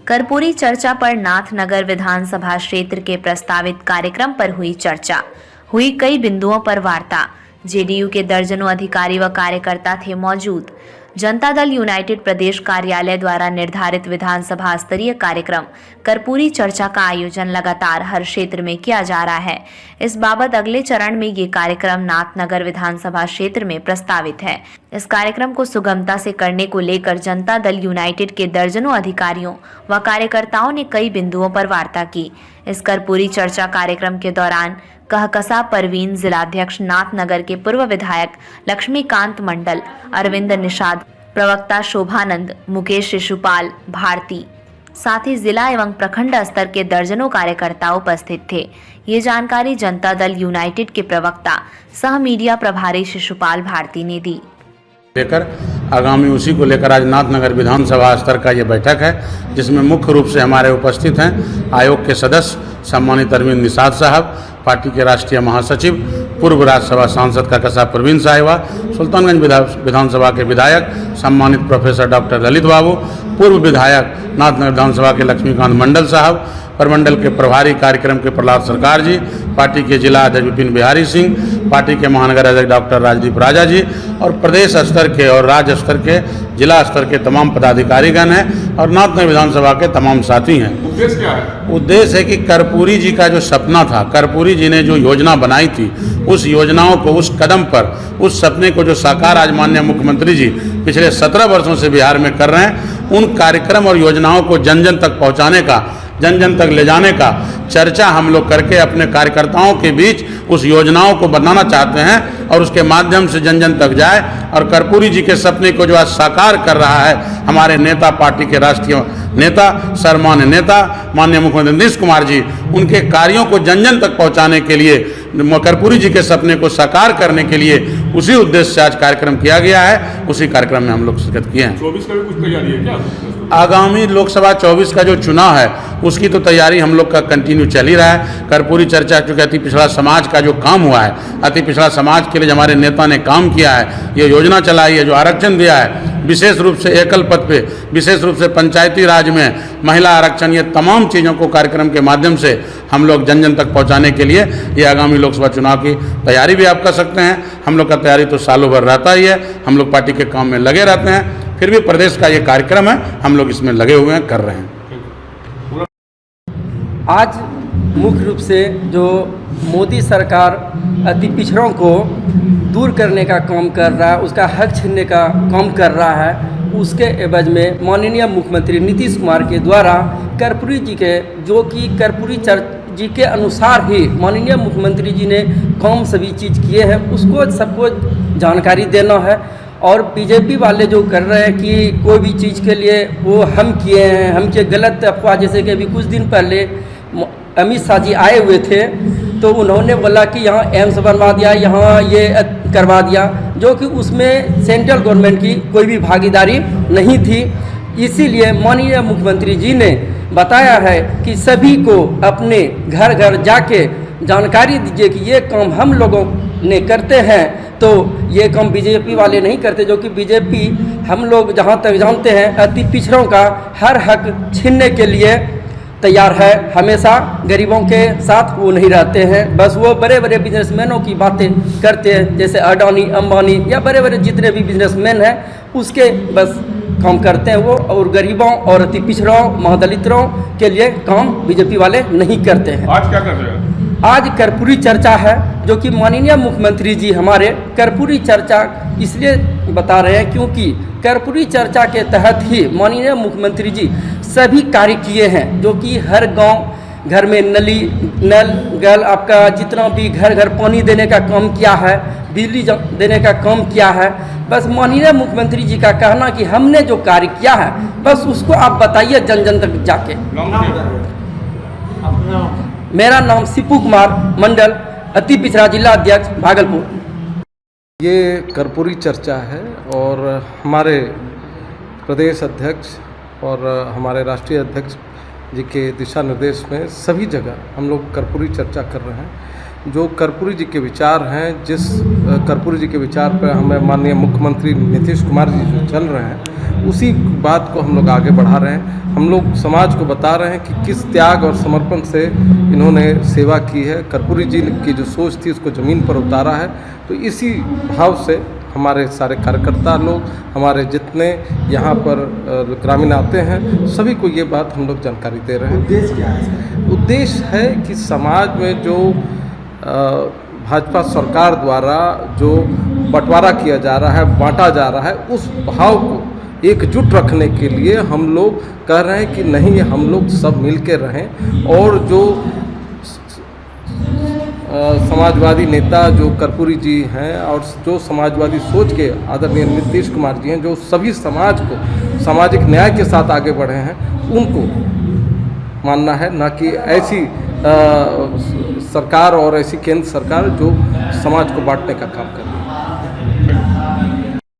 कर्पूरी चर्चा पर नाथनगर विधानसभा क्षेत्र के प्रस्तावित कार्यक्रम पर हुई चर्चा। हुई कई बिंदुओं पर वार्ता। जेडीयू के दर्जनों अधिकारी व कार्यकर्ता थे मौजूद। जनता दल यूनाइटेड प्रदेश कार्यालय द्वारा निर्धारित विधानसभा स्तरीय कार्यक्रम कर्पूरी चर्चा का आयोजन लगातार हर क्षेत्र में किया जा रहा है। इस बाबत अगले चरण में ये कार्यक्रम नाथनगर विधानसभा क्षेत्र में प्रस्तावित है। इस कार्यक्रम को सुगमता से करने को लेकर जनता दल यूनाइटेड के दर्जनों अधिकारियों व कार्यकर्ताओं ने कई बिंदुओं पर वार्ता की। इस कर्पूरी चर्चा कार्यक्रम के दौरान कहकसा परवीन, जिलाध्यक्ष नाथनगर के पूर्व विधायक लक्ष्मीकांत मंडल, अरविंद निषाद, प्रवक्ता शोभानंद, मुकेश शिशुपाल भारती, साथ ही जिला एवं प्रखंड स्तर के दर्जनों कार्यकर्ता उपस्थित थे। ये जानकारी जनता दल यूनाइटेड के प्रवक्ता सह मीडिया प्रभारी शिशुपाल भारती ने दी। लेकर आगामी उसी को लेकर आज नाथनगर विधानसभा स्तर का ये बैठक है, जिसमें मुख्य रूप से हमारे उपस्थित हैं आयोग के सदस्य सम्मानित अरविंद निषाद साहब, पार्टी के राष्ट्रीय महासचिव, पूर्व राज्यसभा सांसद कहकसा परवीन साहिबा, सुल्तानगंज विधानसभा के विधायक सम्मानित प्रोफेसर डॉक्टर ललित बाबू, पूर्व विधायक नाथनगर विधानसभा के लक्ष्मीकांत मंडल साहब, प्रमंडल के प्रभारी कार्यक्रम के प्रहलाद सरकार जी, पार्टी के जिला अध्यक्ष विपिन बिहारी सिंह, पार्टी के महानगर अध्यक्ष डॉक्टर राजदीप राजा जी और प्रदेश स्तर के और राज्य स्तर के जिला स्तर के तमाम पदाधिकारीगण हैं और नाथनगर विधानसभा के तमाम साथी हैं। उद्देश्य क्या है? उद्देश्य है कि कर्पूरी जी का जो सपना था, कर्पूरी जी ने जो योजना बनाई थी, उस योजनाओं को, उस कदम पर, उस सपने को जो साकार आज माननीय मुख्यमंत्री जी पिछले 17 वर्षों से बिहार में कर रहे हैं, उन कार्यक्रम और योजनाओं को जन जन तक पहुँचाने का, जन जन तक ले जाने का चर्चा हम लोग करके अपने कार्यकर्ताओं के बीच उस योजनाओं को बनाना चाहते हैं और उसके माध्यम से जन जन तक जाए और कर्पूरी जी के सपने को जो आज साकार कर रहा है हमारे नेता, पार्टी के राष्ट्रीय नेता, सर्वमान्य नेता माननीय मुख्यमंत्री नीतीश कुमार जी, उनके कार्यों को जन जन तक पहुंचाने के लिए, कर्पूरी जी के सपने को साकार करने के लिए उसी उद्देश्य से आज कार्यक्रम किया गया है। उसी कार्यक्रम में हम लोग शिरकत किए हैं। 24 का भी कुछ तैयारी है क्या? आगामी लोकसभा 24 का जो चुनाव है उसकी तो तैयारी हम लोग का कंटिन्यू चल ही रहा है। कर्पूरी चर्चा चूँकि अति पिछड़ा समाज का जो काम हुआ है, अति पिछड़ा समाज के लिए हमारे नेता ने काम किया है, ये योजना चलाई है, जो आरक्षण दिया है, विशेष रूप से एकल पद पे, विशेष रूप से पंचायती राज में महिला आरक्षण, ये तमाम चीज़ों को कार्यक्रम के माध्यम से हम लोग जन जन तक पहुंचाने के लिए ये आगामी लोकसभा चुनाव की तैयारी भी आप कर सकते हैं। हम लोग का तैयारी तो सालों भर रहता ही है, हम लोग पार्टी के काम में लगे रहते हैं, फिर भी प्रदेश का ये कार्यक्रम है, हम लोग इसमें लगे हुए हैं, कर रहे हैं। आज मुख्य रूप से जो मोदी सरकार अति पिछड़ों को दूर करने का काम कर रहा है, उसका हक छीनने का काम कर रहा है, उसके एवज में माननीय मुख्यमंत्री नीतीश कुमार के द्वारा कर्पूरी जी के, जो कि कर्पूरी जी के अनुसार ही माननीय मुख्यमंत्री जी ने काम सभी चीज़ किए हैं, उसको सबको जानकारी देना है। और बीजेपी वाले जो कर रहे हैं कि कोई भी चीज़ के लिए वो हम किए हैं, हम के गलत अफवाह, जैसे कि अभी कुछ दिन पहले अमित शाह जी आए हुए थे तो उन्होंने बोला कि यहाँ एम्स बनवा दिया, यहाँ ये करवा दिया, जो कि उसमें सेंट्रल गवर्नमेंट की कोई भी भागीदारी नहीं थी। इसीलिए माननीय मुख्यमंत्री जी ने बताया है कि सभी को अपने घर घर जाके जानकारी दीजिए कि ये काम हम लोगों ने करते हैं, तो ये काम बीजेपी वाले नहीं करते, जो कि बीजेपी हम लोग जहाँ तक जानते हैं अति पिछड़ों का हर हक छीनने के लिए तैयार है। हमेशा गरीबों के साथ वो नहीं रहते हैं, बस वो बड़े बड़े बिजनेसमैनों की बातें करते हैं, जैसे अडानी, अंबानी या बड़े बड़े जितने भी बिजनेसमैन हैं उसके बस काम करते हैं वो, और गरीबों और अति पिछड़ों, महादलितों के लिए काम बीजेपी वाले नहीं करते हैं। आज क्या कर रहे हैं? आज कर्पूरी चर्चा है, जो कि माननीय मुख्यमंत्री जी हमारे कर्पूरी चर्चा इसलिए बता रहे हैं क्योंकि कर्पूरी चर्चा के तहत ही माननीय मुख्यमंत्री जी सभी कार्य किए हैं, जो कि हर गांव घर में नल आपका जितना भी घर घर पानी देने का काम किया है, बिजली देने का काम किया है। बस माननीय मुख्यमंत्री जी का कहना कि हमने जो कार्य किया है बस उसको आप बताइए जन जन तक जाके। मेरा नाम सिपू कुमार मंडल, अति पिछड़ा जिला अध्यक्ष भागलपुर। ये कर्पूरी चर्चा है और हमारे प्रदेश अध्यक्ष और हमारे राष्ट्रीय अध्यक्ष जी के दिशा निर्देश में सभी जगह हम लोग कर्पूरी चर्चा कर रहे हैं। जो कर्पूरी जी के विचार हैं, जिस कर्पूरी जी के विचार पर हमें माननीय मुख्यमंत्री नीतीश कुमार जी जो चल रहे हैं, उसी बात को हम लोग आगे बढ़ा रहे हैं। हम लोग समाज को बता रहे हैं कि किस त्याग और समर्पण से इन्होंने सेवा की है। कर्पूरी जी की जो सोच थी उसको ज़मीन पर उतारा है। तो इसी भाव से हमारे सारे कार्यकर्ता लोग, हमारे जितने यहाँ पर ग्रामीण आते हैं, सभी को ये बात हम लोग जानकारी दे रहे हैं। उद्देश्य क्या है? उद्देश्य है कि समाज में जो भाजपा सरकार द्वारा जो बंटवारा किया जा रहा है, बांटा जा रहा है, उस भाव को एकजुट रखने के लिए हम लोग कह रहे हैं कि नहीं, हम लोग सब मिल के रहें। और जो समाजवादी नेता जो कर्पूरी जी हैं और जो समाजवादी सोच के आदरणीय नीतीश कुमार जी हैं, जो सभी समाज को सामाजिक न्याय के साथ आगे बढ़े हैं, उनको मानना है, ना कि ऐसी सरकार और ऐसी केंद्र सरकार जो समाज को बांटने का काम करे।